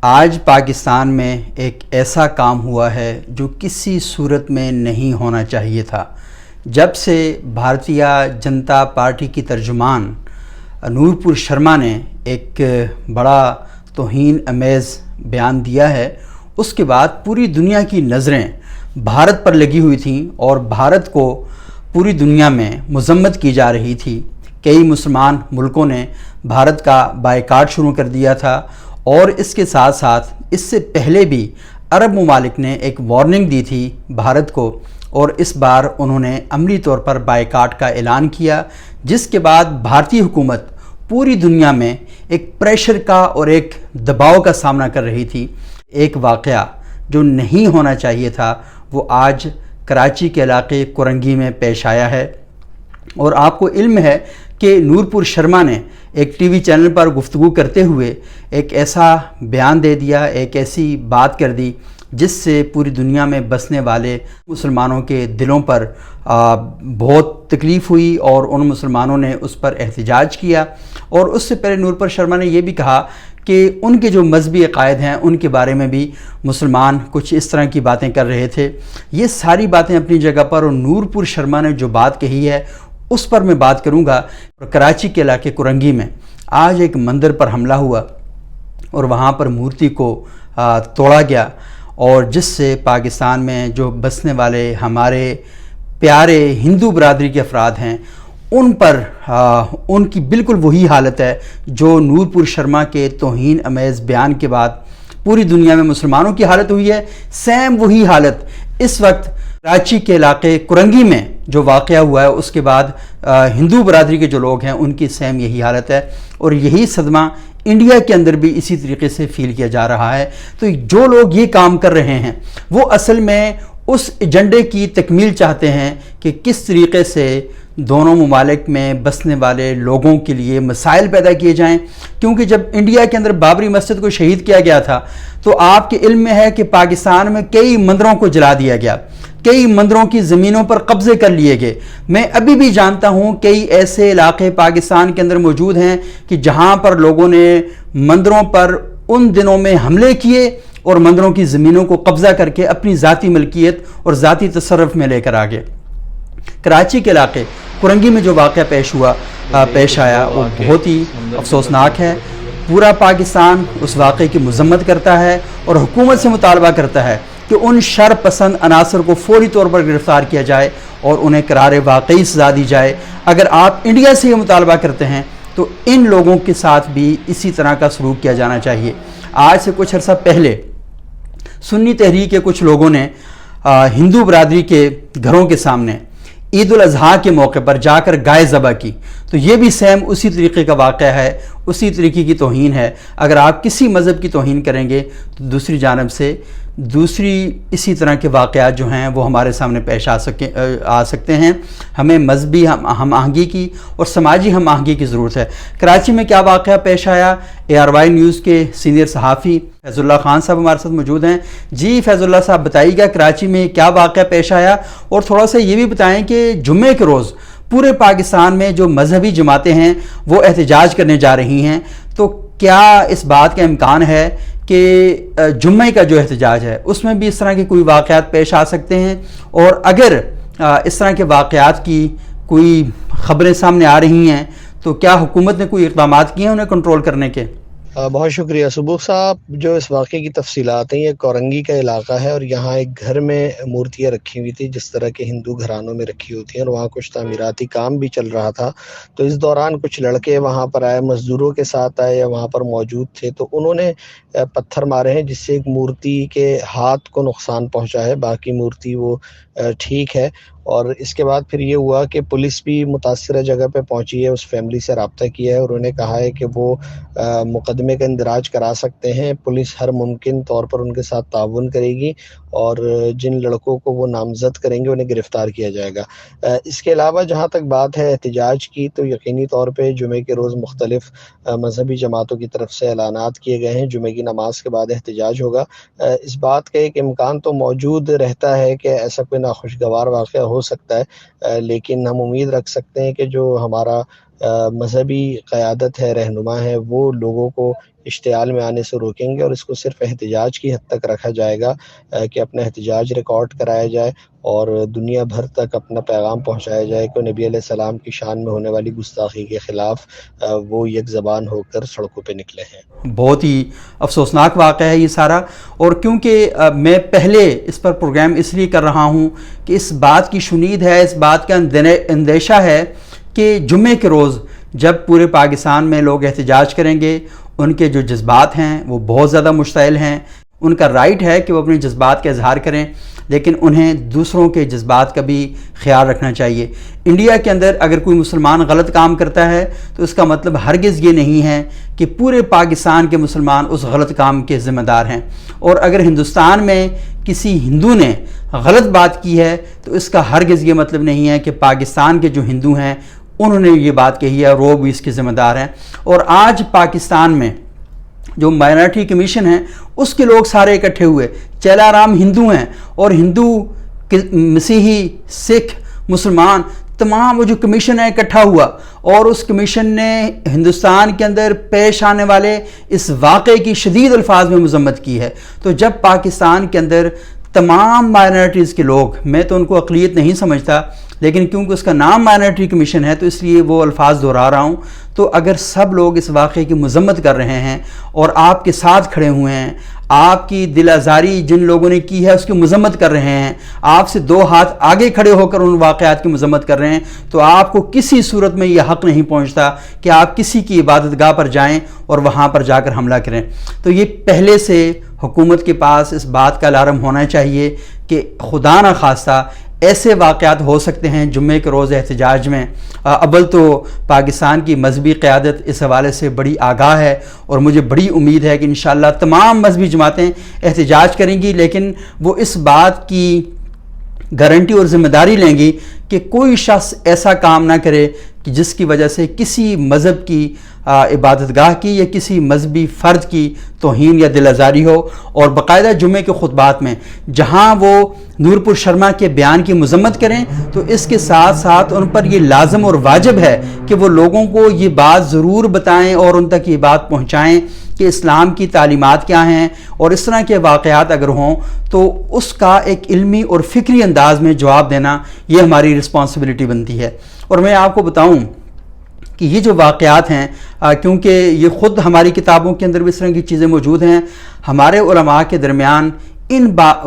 آج پاکستان میں ایک ایسا کام ہوا ہے جو کسی صورت میں نہیں ہونا چاہیے تھا۔ جب سے بھارتیہ جنتا پارٹی کی ترجمان نورپور شرما نے ایک بڑا توہین آمیز بیان دیا ہے، اس کے بعد پوری دنیا کی نظریں بھارت پر لگی ہوئی تھیں اور بھارت کو پوری دنیا میں مذمت کی جا رہی تھی۔ کئی مسلمان ملکوں نے بھارت کا بائیکاٹ شروع کر دیا تھا اور اس کے ساتھ ساتھ اس سے پہلے بھی عرب ممالک نے ایک وارننگ دی تھی بھارت کو، اور اس بار انہوں نے عملی طور پر بائیکاٹ کا اعلان کیا، جس کے بعد بھارتی حکومت پوری دنیا میں ایک پریشر کا اور ایک دباؤ کا سامنا کر رہی تھی۔ ایک واقعہ جو نہیں ہونا چاہیے تھا وہ آج کراچی کے علاقے کورنگی میں پیش آیا ہے، اور آپ کو علم ہے کہ نورپور شرما نے ایک ٹی وی چینل پر گفتگو کرتے ہوئے ایک ایسا بیان دے دیا، ایک ایسی بات کر دی جس سے پوری دنیا میں بسنے والے مسلمانوں کے دلوں پر بہت تکلیف ہوئی، اور ان مسلمانوں نے اس پر احتجاج کیا۔ اور اس سے پہلے نورپور شرما نے یہ بھی کہا کہ ان کے جو مذہبی عقائد ہیں ان کے بارے میں بھی مسلمان کچھ اس طرح کی باتیں کر رہے تھے۔ یہ ساری باتیں اپنی جگہ پر، اور نورپور شرما نے جو بات کہی ہے اس پر میں بات کروں گا۔ کراچی کے علاقے کورنگی میں آج ایک مندر پر حملہ ہوا اور وہاں پر مورتی کو توڑا گیا، اور جس سے پاکستان میں جو بسنے والے ہمارے پیارے ہندو برادری کے افراد ہیں ان پر ان کی بالکل وہی حالت ہے جو نورپور شرما کے توہین آمیز بیان کے بعد پوری دنیا میں مسلمانوں کی حالت ہوئی ہے۔ سیم وہی حالت اس وقت کراچی کے علاقے کورنگی میں جو واقعہ ہوا ہے اس کے بعد ہندو برادری کے جو لوگ ہیں ان کی سیم یہی حالت ہے، اور یہی صدمہ انڈیا کے اندر بھی اسی طریقے سے فیل کیا جا رہا ہے۔ تو جو لوگ یہ کام کر رہے ہیں وہ اصل میں اس ایجنڈے کی تکمیل چاہتے ہیں کہ کس طریقے سے دونوں ممالک میں بسنے والے لوگوں کے لیے مسائل پیدا کیے جائیں، کیونکہ جب انڈیا کے اندر بابری مسجد کو شہید کیا گیا تھا تو آپ کے علم میں ہے کہ پاکستان میں کئی مندروں کو جلا دیا گیا، کئی مندروں کی زمینوں پر قبضے کر لیے گئے۔ میں ابھی بھی جانتا ہوں کئی ایسے علاقے پاکستان کے اندر موجود ہیں کہ جہاں پر لوگوں نے مندروں پر ان دنوں میں حملے کیے اور مندروں کی زمینوں کو قبضہ کر کے اپنی ذاتی ملکیت اور ذاتی تصرف میں لے کر آگے۔ کراچی کے علاقے کورنگی میں جو واقعہ پیش آیا وہ بہت ہی افسوسناک ہے۔ پورا پاکستان اس واقعے کی مذمت کرتا ہے اور حکومت سے مطالبہ کرتا ہے کہ ان شر پسند عناصر کو فوری طور پر گرفتار کیا جائے اور انہیں قرار واقعی سزا دی جائے۔ اگر آپ انڈیا سے یہ مطالبہ کرتے ہیں تو ان لوگوں کے ساتھ بھی اسی طرح کا سلوک کیا جانا چاہیے۔ آج سے کچھ عرصہ پہلے سنی تحریک کے کچھ لوگوں نے ہندو برادری کے گھروں کے سامنے عید الاضحیٰ کے موقع پر جا کر گائے ذبح کی، تو یہ بھی سیم اسی طریقے کا واقعہ ہے، اسی طریقے کی توہین ہے۔ اگر آپ کسی مذہب کی توہین کریں گے تو دوسری جانب سے دوسری اسی طرح کے واقعات جو ہیں وہ ہمارے سامنے پیش آ سکتے ہیں۔ ہمیں مذہبی ہم آہنگی کی اور سماجی ہم آہنگی کی ضرورت ہے۔ کراچی میں کیا واقعہ پیش آیا؟ ARY نیوز کے سینئر صحافی فیض اللہ خان صاحب ہمارے ساتھ موجود ہیں۔ جی فیض اللہ صاحب، بتائیے گا کراچی میں کیا واقعہ پیش آیا، اور تھوڑا سا یہ بھی بتائیں کہ جمعے کے روز پورے پاکستان میں جو مذہبی جماعتیں ہیں وہ احتجاج کرنے جا رہی ہیں، تو کیا اس بات کا امکان ہے کہ جمعے کا جو احتجاج ہے اس میں بھی اس طرح کے کوئی واقعات پیش آ سکتے ہیں؟ اور اگر اس طرح کے واقعات کی کوئی خبریں سامنے آ رہی ہیں تو کیا حکومت نے کوئی اقدامات کیے ہیں انہیں کنٹرول کرنے کے؟ بہت شکریہ صبوح صاحب۔ جو اس واقعے کی تفصیلات ہیں، یہ کورنگی کا علاقہ ہے اور یہاں ایک گھر میں مورتیاں رکھی ہوئی تھی جس طرح کے ہندو گھرانوں میں رکھی ہوتی ہیں، اور وہاں کچھ تعمیراتی کام بھی چل رہا تھا۔ تو اس دوران کچھ لڑکے وہاں پر آئے، مزدوروں کے ساتھ آئے یا وہاں پر موجود تھے، تو انہوں نے پتھر مارے ہیں جس سے ایک مورتی کے ہاتھ کو نقصان پہنچا ہے، باقی مورتی وہ ٹھیک ہے۔ اور اس کے بعد پھر یہ ہوا کہ پولیس بھی متاثرہ جگہ پہ پہنچی ہے، اس فیملی سے رابطہ کیا ہے اور انہیں کہا ہے کہ وہ مقدمے کا اندراج کرا سکتے ہیں۔ پولیس ہر ممکن طور پر ان کے ساتھ تعاون کرے گی اور جن لڑکوں کو وہ نامزد کریں گے انہیں گرفتار کیا جائے گا۔ اس کے علاوہ جہاں تک بات ہے احتجاج کی، تو یقینی طور پہ جمعے کے روز مختلف مذہبی جماعتوں کی طرف سے اعلانات کیے گئے ہیں، جمعے کی نماز کے بعد احتجاج ہوگا۔ اس بات کا ایک امکان تو موجود رہتا ہے کہ ایسا کوئی ناخوشگوار واقعہ ہو سکتا ہے، لیکن ہم امید رکھ سکتے ہیں کہ جو ہمارا مذہبی قیادت ہے، رہنما ہے، وہ لوگوں کو اشتعال میں آنے سے روکیں گے، اور اس کو صرف احتجاج کی حد تک رکھا جائے گا کہ اپنا احتجاج ریکارڈ کرایا جائے اور دنیا بھر تک اپنا پیغام پہنچایا جائے کہ نبی علیہ السلام کی شان میں ہونے والی گستاخی کے خلاف وہ یک زبان ہو کر سڑکوں پہ نکلے ہیں۔ بہت ہی افسوسناک واقعہ ہے یہ سارا، اور کیونکہ میں پہلے اس پر پروگرام اس لیے کر رہا ہوں کہ اس بات کی شنید ہے، اس بات کا اندیشہ ہے کہ جمعے کے روز جب پورے پاکستان میں لوگ احتجاج کریں گے، ان کے جو جذبات ہیں وہ بہت زیادہ مشتعل ہیں، ان کا رائٹ ہے کہ وہ اپنے جذبات کا اظہار کریں، لیکن انہیں دوسروں کے جذبات کا بھی خیال رکھنا چاہیے۔ انڈیا کے اندر اگر کوئی مسلمان غلط کام کرتا ہے تو اس کا مطلب ہرگز یہ نہیں ہے کہ پورے پاکستان کے مسلمان اس غلط کام کے ذمہ دار ہیں، اور اگر ہندوستان میں کسی ہندو نے غلط بات کی ہے تو اس کا ہرگز یہ مطلب نہیں ہے کہ پاکستان کے جو ہندو ہیں انہوں نے یہ بات کہی ہے اور وہ بھی اس کے ذمہ دار ہیں۔ اور آج پاکستان میں جو مائنارٹی کمیشن ہے اس کے لوگ سارے اکٹھے ہوئے، چیلا رام ہندو ہیں، اور ہندو، مسیحی، سکھ، مسلمان، تمام وہ جو کمیشن ہے اکٹھا ہوا، اور اس کمیشن نے ہندوستان کے اندر پیش آنے والے اس واقعے کی شدید الفاظ میں مذمت کی ہے۔ تو جب پاکستان کے اندر تمام مائنارٹیز کے لوگ، میں تو ان کو اقلیت نہیں سمجھتا، لیکن کیونکہ اس کا نام مائنارٹی کمیشن ہے تو اس لیے وہ الفاظ دہرا رہا ہوں، تو اگر سب لوگ اس واقعے کی مذمت کر رہے ہیں اور آپ کے ساتھ کھڑے ہوئے ہیں، آپ کی دل آزاری جن لوگوں نے کی ہے اس کی مذمت کر رہے ہیں، آپ سے دو ہاتھ آگے کھڑے ہو کر ان واقعات کی مذمت کر رہے ہیں، تو آپ کو کسی صورت میں یہ حق نہیں پہنچتا کہ آپ کسی کی عبادت گاہ پر جائیں اور وہاں پر جا کر حملہ کریں۔ تو یہ پہلے سے حکومت کے پاس اس بات کا الارم ہونا چاہیے کہ خدا نہ خواستہ ایسے واقعات ہو سکتے ہیں جمعے کے روز احتجاج میں۔ اول تو پاکستان کی مذہبی قیادت اس حوالے سے بڑی آگاہ ہے، اور مجھے بڑی امید ہے کہ انشاءاللہ تمام مذہبی جماعتیں احتجاج کریں گی، لیکن وہ اس بات کی گارنٹی اور ذمہ داری لیں گی کہ کوئی شخص ایسا کام نہ کرے کہ جس کی وجہ سے کسی مذہب کی عبادت گاہ کی یا کسی مذہبی فرد کی توہین یا دل آزاری ہو۔ اور باقاعدہ جمعے کے خطبات میں جہاں وہ نورپور شرما کے بیان کی مذمت کریں تو اس کے ساتھ ساتھ ان پر یہ لازم اور واجب ہے کہ وہ لوگوں کو یہ بات ضرور بتائیں اور ان تک یہ بات پہنچائیں کہ اسلام کی تعلیمات کیا ہیں، اور اس طرح کے واقعات اگر ہوں تو اس کا ایک علمی اور فکری انداز میں جواب دینا یہ ہماری رسپانسبلٹی بنتی ہے۔ اور میں آپ کو بتاؤں کہ یہ جو واقعات ہیں، کیونکہ یہ خود ہماری کتابوں کے اندر بھی اس طرح کی چیزیں موجود ہیں، ہمارے علماء کے درمیان ان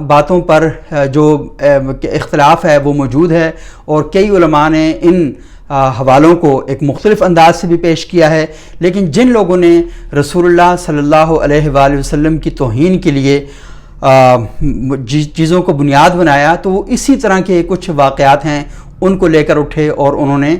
باتوں پر جو اختلاف ہے وہ موجود ہے، اور کئی علماء نے ان حوالوں کو ایک مختلف انداز سے بھی پیش کیا ہے، لیکن جن لوگوں نے رسول اللہ صلی اللہ علیہ وآلہ وسلم کی توہین کے لیے چیزوں کو بنیاد بنایا تو وہ اسی طرح کے کچھ واقعات ہیں، ان کو لے کر اٹھے اور انہوں نے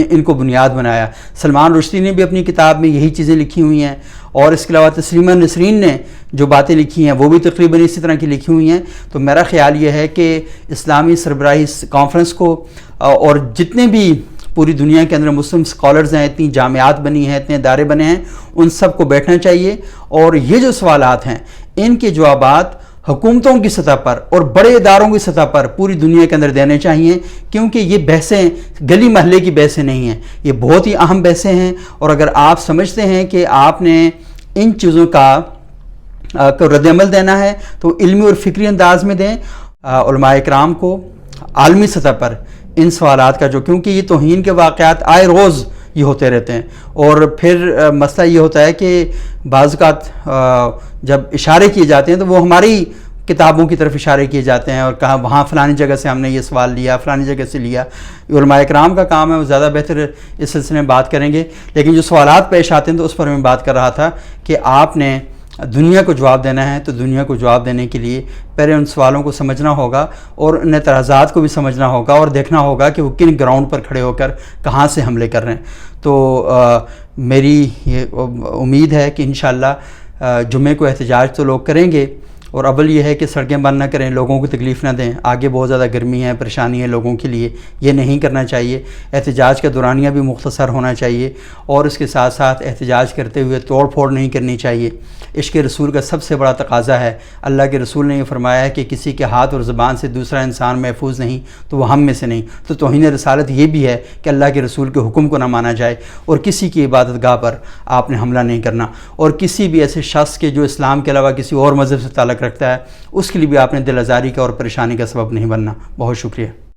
ان کو بنیاد بنایا۔ سلمان رشدی نے بھی اپنی کتاب میں یہی چیزیں لکھی ہوئی ہیں، اور اس کے علاوہ تسلیمہ نسرین نے جو باتیں لکھی ہیں وہ بھی تقریباً اسی طرح کی لکھی ہوئی ہیں۔ تو میرا خیال یہ ہے کہ اسلامی سربراہی کانفرنس کو اور جتنے بھی پوری دنیا کے اندر مسلم اسکالرز ہیں، اتنی جامعات بنی ہیں، اتنے ادارے بنے ہیں، ان سب کو بیٹھنا چاہیے، اور یہ جو سوالات ہیں ان کے جوابات حکومتوں کی سطح پر اور بڑے اداروں کی سطح پر پوری دنیا کے اندر دینے چاہیے، کیونکہ یہ بحثیں گلی محلے کی بحثیں نہیں ہیں، یہ بہت ہی اہم بحثیں ہیں، اور اگر آپ سمجھتے ہیں کہ آپ نے ان چیزوں کا رد عمل دینا ہے تو علمی اور فکری انداز میں دیں۔ علماء اکرام کو عالمی سطح پر ان سوالات کا کیونکہ یہ توہین کے واقعات آئے روز یہ ہوتے رہتے ہیں، اور پھر مسئلہ یہ ہوتا ہے کہ بعض اوقات جب اشارے کیے جاتے ہیں تو وہ ہماری کتابوں کی طرف اشارے کیے جاتے ہیں اور کہا وہاں فلانی جگہ سے ہم نے یہ سوال لیا، فلانی جگہ سے لیا۔ علماء اکرام کا کام ہے، وہ زیادہ بہتر اس سلسلے میں بات کریں گے، لیکن جو سوالات پیش آتے ہیں تو اس پر میں بات کر رہا تھا کہ آپ نے دنیا کو جواب دینا ہے تو دنیا کو جواب دینے کے لیے پہلے ان سوالوں کو سمجھنا ہوگا اور ان اعتراضات کو بھی سمجھنا ہوگا اور دیکھنا ہوگا کہ وہ کن گراؤنڈ پر کھڑے ہو کر کہاں سے حملے کر رہے ہیں۔ تو میری یہ امید ہے کہ انشاءاللہ جمعے کو احتجاج تو لوگ کریں گے، اور اول یہ ہے کہ سڑکیں بند نہ کریں، لوگوں کو تکلیف نہ دیں، آگے بہت زیادہ گرمی ہے، پریشانی ہے لوگوں کے لیے، یہ نہیں کرنا چاہیے۔ احتجاج کا دورانیہ بھی مختصر ہونا چاہیے، اور اس کے ساتھ ساتھ احتجاج کرتے ہوئے توڑ پھوڑ نہیں کرنی چاہیے۔ عشق رسول کا سب سے بڑا تقاضا ہے، اللہ کے رسول نے یہ فرمایا ہے کہ کسی کے ہاتھ اور زبان سے دوسرا انسان محفوظ نہیں تو وہ ہم میں سے نہیں۔ تو توہین رسالت یہ بھی ہے کہ اللہ کے رسول کے حکم کو نہ مانا جائے، اور کسی کی عبادت گاہ پر آپ نے حملہ نہیں کرنا، اور کسی بھی ایسے شخص کے جو اسلام کے علاوہ کسی اور مذہب سے تعلق رکھتا ہے اس کے لیے بھی آپ نے دل آزاری کا اور پریشانی کا سبب نہیں بننا۔ بہت شکریہ۔